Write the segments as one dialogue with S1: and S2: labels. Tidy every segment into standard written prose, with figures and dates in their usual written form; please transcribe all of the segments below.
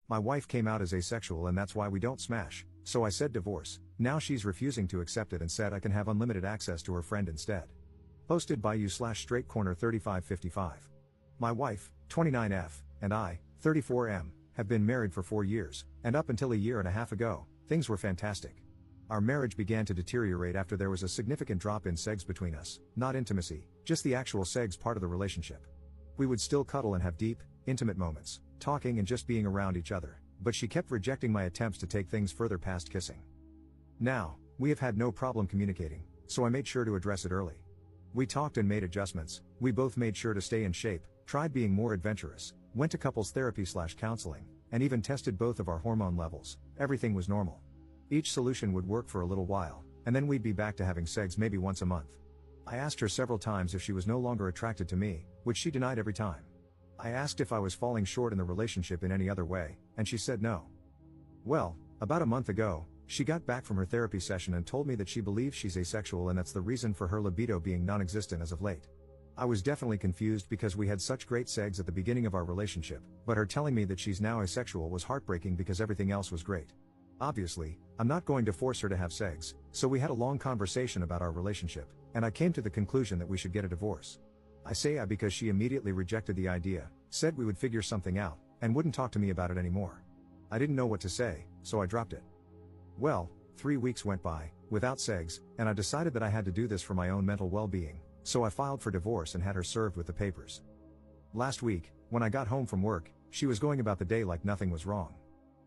S1: My wife came out as asexual and that's why we don't smash, so I said divorce. Now she's refusing to accept it and said I can have unlimited access to her friend instead. Posted by you/straightcorner3555. My wife, 29F, and I, 34M, have been married for 4 years, and up until a year and a half ago, things were fantastic. Our marriage began to deteriorate after there was a significant drop in sex between us, not intimacy, just the actual sex part of the relationship. We would still cuddle and have deep, intimate moments, talking and just being around each other, but she kept rejecting my attempts to take things further past kissing. Now, we have had no problem communicating, so I made sure to address it early. We talked and made adjustments, we both made sure to stay in shape, tried being more adventurous, went to couples therapy/counseling, and even tested both of our hormone levels. Everything was normal. Each solution would work for a little while, and then we'd be back to having sex maybe once a month. I asked her several times if she was no longer attracted to me, which she denied every time. I asked if I was falling short in the relationship in any other way, and she said no. Well, about a month ago, she got back from her therapy session and told me that she believes she's asexual and that's the reason for her libido being non-existent as of late. I was definitely confused because we had such great sex at the beginning of our relationship, but her telling me that she's now asexual was heartbreaking because everything else was great. Obviously, I'm not going to force her to have sex, so we had a long conversation about our relationship, and I came to the conclusion that we should get a divorce. I say because she immediately rejected the idea, said we would figure something out, and wouldn't talk to me about it anymore. I didn't know what to say, so I dropped it. Well, 3 weeks went by, without sex, and I decided that I had to do this for my own mental well-being, so I filed for divorce and had her served with the papers. Last week, when I got home from work, she was going about the day like nothing was wrong.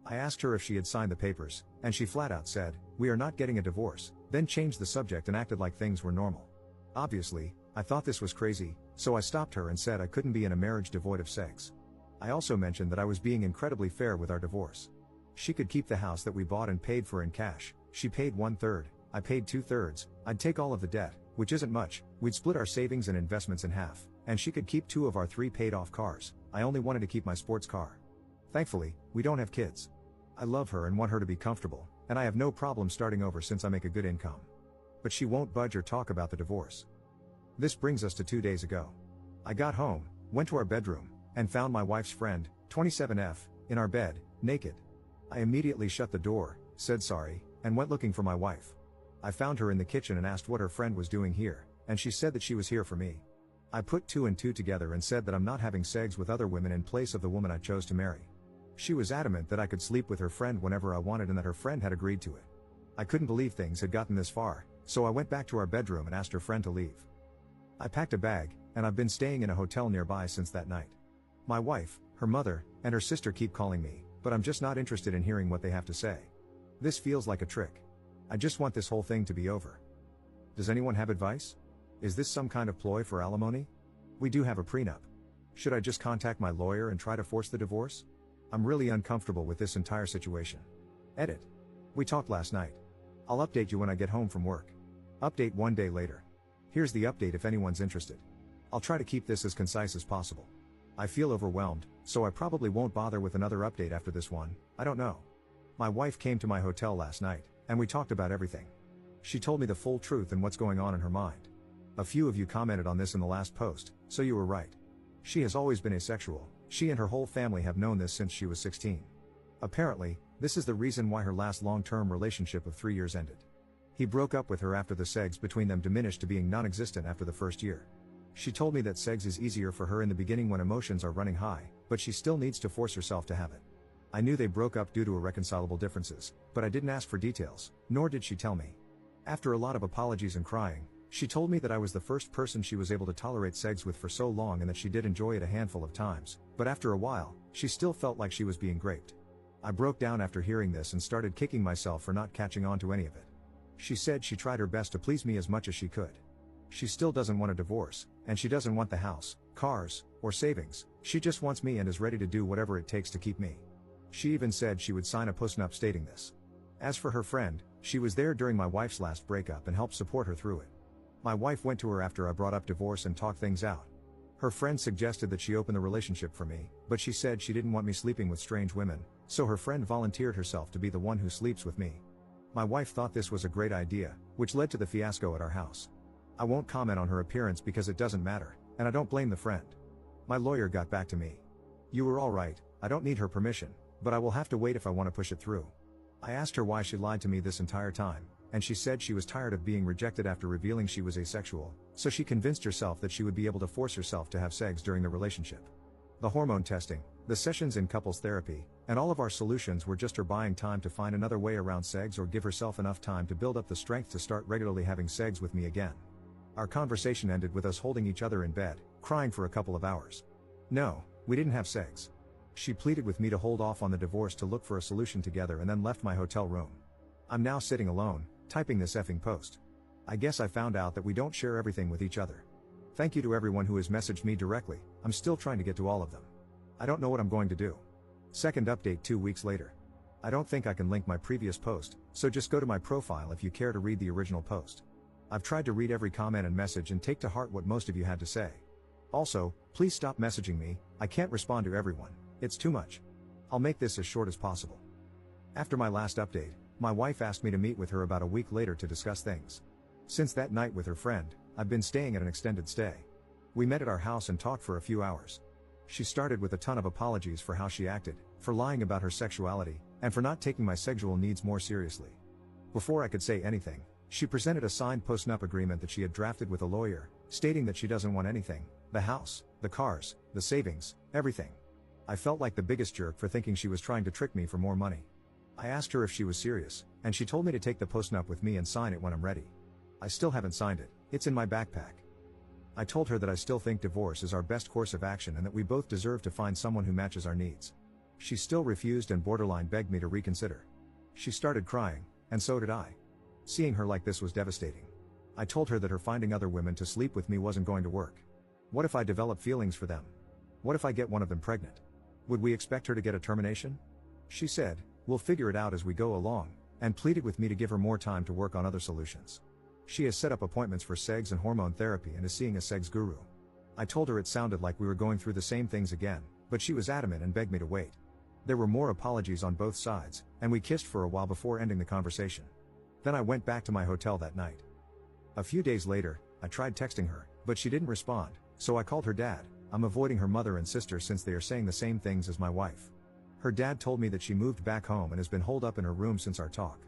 S1: I asked her if she had signed the papers, and she flat out said, "We are not getting a divorce," then changed the subject and acted like things were normal. Obviously, I thought this was crazy, so I stopped her and said I couldn't be in a marriage devoid of sex. I also mentioned that I was being incredibly fair with our divorce. She could keep the house that we bought and paid for in cash. She paid 1/3, I paid 2/3, I'd take all of the debt, which isn't much, we'd split our savings and investments in half, and she could keep 2 of our 3 paid off cars. I only wanted to keep my sports car. Thankfully, we don't have kids. I love her and want her to be comfortable, and I have no problem starting over since I make a good income. But she won't budge or talk about the divorce. This brings us to 2 days ago. I got home, went to our bedroom, and found my wife's friend, 27F, in our bed, naked. I immediately shut the door, said sorry, and went looking for my wife. I found her in the kitchen and asked what her friend was doing here, and she said that she was here for me. I put 2 and 2 together and said that I'm not having sex with other women in place of the woman I chose to marry. She was adamant that I could sleep with her friend whenever I wanted and that her friend had agreed to it. I couldn't believe things had gotten this far, so I went back to our bedroom and asked her friend to leave. I packed a bag, and I've been staying in a hotel nearby since that night. My wife, her mother, and her sister keep calling me, but I'm just not interested in hearing what they have to say. This feels like a trick. I just want this whole thing to be over. Does anyone have advice? Is this some kind of ploy for alimony? We do have a prenup. Should I just contact my lawyer and try to force the divorce? I'm really uncomfortable with this entire situation. Edit. We talked last night. I'll update you when I get home from work. Update 1 day later. Here's the update if anyone's interested. I'll try to keep this as concise as possible. I feel overwhelmed, so I probably won't bother with another update after this one. I don't know. My wife came to my hotel last night, and we talked about everything. She told me the full truth and what's going on in her mind. A few of you commented on this in the last post, so you were right. She has always been asexual. She and her whole family have known this since she was 16. Apparently, this is the reason why her last long-term relationship of 3 years ended. He broke up with her after the sex between them diminished to being non-existent after the first year. She told me that sex is easier for her in the beginning when emotions are running high, but she still needs to force herself to have it. I knew they broke up due to irreconcilable differences, but I didn't ask for details, nor did she tell me. After a lot of apologies and crying, she told me that I was the first person she was able to tolerate sex with for so long and that she did enjoy it a handful of times, but after a while, she still felt like she was being raped. I broke down after hearing this and started kicking myself for not catching on to any of it. She said she tried her best to please me as much as she could. She still doesn't want a divorce, and she doesn't want the house, cars, or savings. She just wants me and is ready to do whatever it takes to keep me. She even said she would sign a postnup stating this. As for her friend, she was there during my wife's last breakup and helped support her through it. My wife went to her after I brought up divorce and talked things out. Her friend suggested that she open the relationship for me, but she said she didn't want me sleeping with strange women, so her friend volunteered herself to be the one who sleeps with me. My wife thought this was a great idea, which led to the fiasco at our house. I won't comment on her appearance because it doesn't matter, and I don't blame the friend. My lawyer got back to me. "You were all right, I don't need her permission, but I will have to wait if I want to push it through. I asked her why she lied to me this entire time, and she said she was tired of being rejected after revealing she was asexual, so she convinced herself that she would be able to force herself to have sex during the relationship. The hormone testing, the sessions in couples therapy, and all of our solutions were just her buying time to find another way around sex or give herself enough time to build up the strength to start regularly having sex with me again. Our conversation ended with us holding each other in bed, crying for a couple of hours. No, we didn't have sex. She pleaded with me to hold off on the divorce to look for a solution together and then left my hotel room. I'm now sitting alone, typing this effing post. I guess I found out that we don't share everything with each other. Thank you to everyone who has messaged me directly. I'm still trying to get to all of them. I don't know what I'm going to do. Second update 2 weeks later. I don't think I can link my previous post, so just go to my profile if you care to read the original post. I've tried to read every comment and message and take to heart what most of you had to say. Also, please stop messaging me, I can't respond to everyone, it's too much. I'll make this as short as possible. After my last update, my wife asked me to meet with her about a week later to discuss things. Since that night with her friend, I've been staying at an extended stay. We met at our house and talked for a few hours. She started with a ton of apologies for how she acted, for lying about her sexuality, and for not taking my sexual needs more seriously. Before I could say anything, she presented a signed post-nup agreement that she had drafted with a lawyer, stating that she doesn't want anything, the house, the cars, the savings, everything. I felt like the biggest jerk for thinking she was trying to trick me for more money. I asked her if she was serious, and she told me to take the post-nup with me and sign it when I'm ready. I still haven't signed it, it's in my backpack. I told her that I still think divorce is our best course of action and that we both deserve to find someone who matches our needs. She still refused and borderline begged me to reconsider. She started crying, and so did I. Seeing her like this was devastating. I told her that her finding other women to sleep with me wasn't going to work. What if I develop feelings for them? What if I get one of them pregnant? Would we expect her to get a termination? She said, we'll figure it out as we go along, and pleaded with me to give her more time to work on other solutions. She has set up appointments for sex and hormone therapy and is seeing a sex guru. I told her it sounded like we were going through the same things again, but she was adamant and begged me to wait. There were more apologies on both sides, and we kissed for a while before ending the conversation. Then I went back to my hotel that night. A few days later, I tried texting her, but she didn't respond, so I called her dad. I'm avoiding her mother and sister since they are saying the same things as my wife. Her dad told me that she moved back home and has been holed up in her room since our talk.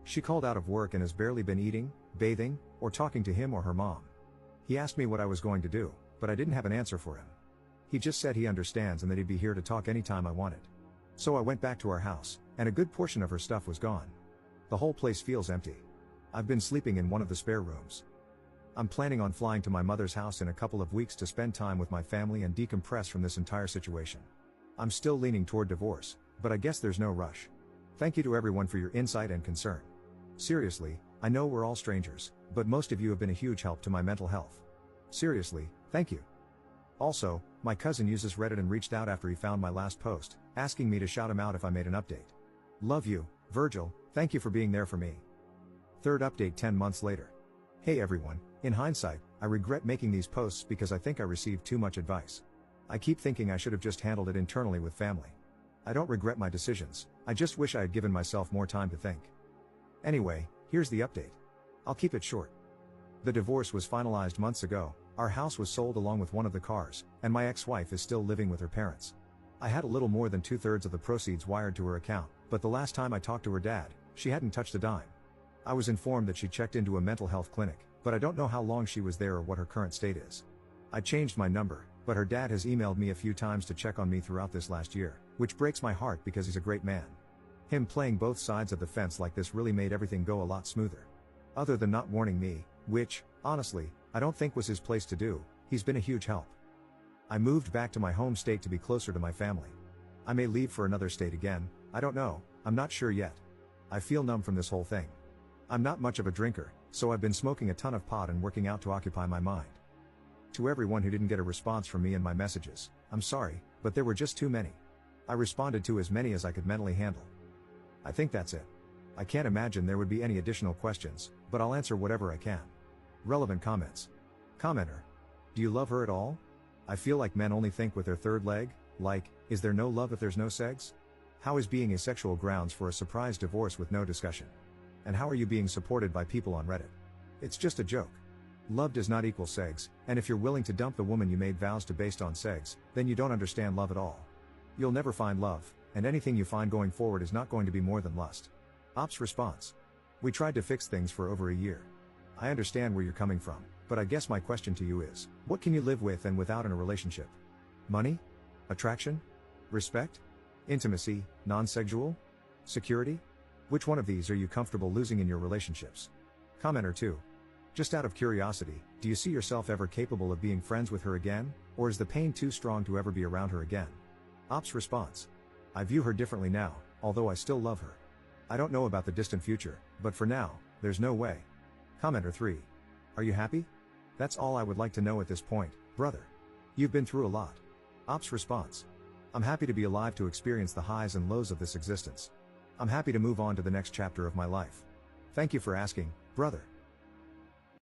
S1: She called out of work and has barely been eating, bathing, or talking to him or her mom. He asked me what I was going to do, but I didn't have an answer for him. He just said he understands and that he'd be here to talk anytime I wanted. So I went back to our house, and a good portion of her stuff was gone. The whole place feels empty. I've been sleeping in one of the spare rooms. I'm planning on flying to my mother's house in a couple of weeks to spend time with my family and decompress from this entire situation. I'm still leaning toward divorce, but I guess there's no rush. Thank you to everyone for your insight and concern. Seriously, I know we're all strangers, but most of you have been a huge help to my mental health. Seriously, thank you. Also, my cousin uses Reddit and reached out after he found my last post, asking me to shout him out if I made an update. Love you, Virgil, thank you for being there for me. Third update 10 months later. Hey everyone, in hindsight, I regret making these posts because I think I received too much advice. I keep thinking I should have just handled it internally with family. I don't regret my decisions, I just wish I had given myself more time to think. Anyway, here's the update. I'll keep it short. The divorce was finalized months ago, our house was sold along with one of the cars, and my ex-wife is still living with her parents. I had a little more than 2/3 of the proceeds wired to her account, but the last time I talked to her dad, she hadn't touched a dime. I was informed that she checked into a mental health clinic, but I don't know how long she was there or what her current state is. I changed my number, but her dad has emailed me a few times to check on me throughout this last year, which breaks my heart because he's a great man. Him playing both sides of the fence like this really made everything go a lot smoother. Other than not warning me, which, honestly, I don't think was his place to do, he's been a huge help. I moved back to my home state to be closer to my family. I may leave for another state again, I don't know, I'm not sure yet. I feel numb from this whole thing. I'm not much of a drinker, so I've been smoking a ton of pot and working out to occupy my mind. To everyone who didn't get a response from me in my messages, I'm sorry, but there were just too many. I responded to as many as I could mentally handle. I think that's it. I can't imagine there would be any additional questions, but I'll answer whatever I can. Relevant comments. Commenter. Do you love her at all? I feel like men only think with their third leg, like, is there no love if there's no sex? How is being asexual grounds for a surprise divorce with no discussion? And how are you being supported by people on Reddit? It's just a joke. Love does not equal sex, and if you're willing to dump the woman you made vows to based on sex, then you don't understand love at all. You'll never find love, and anything you find going forward is not going to be more than lust. Ops response. We tried to fix things for over a year. I understand where you're coming from, but I guess my question to you is, what can you live with and without in a relationship? Money? Attraction? Respect? Intimacy, non-sexual? Security? Which one of these are you comfortable losing in your relationships? Commenter 2. Just out of curiosity, do you see yourself ever capable of being friends with her again, or is the pain too strong to ever be around her again? Ops response. I view her differently now, although I still love her. I don't know about the distant future, but for now, there's no way. Commenter 3. Are you happy? That's all I would like to know at this point, brother. You've been through a lot. Ops response. I'm happy to be alive to experience the highs and lows of this existence. I'm happy to move on to the next chapter of my life. Thank you for asking, brother.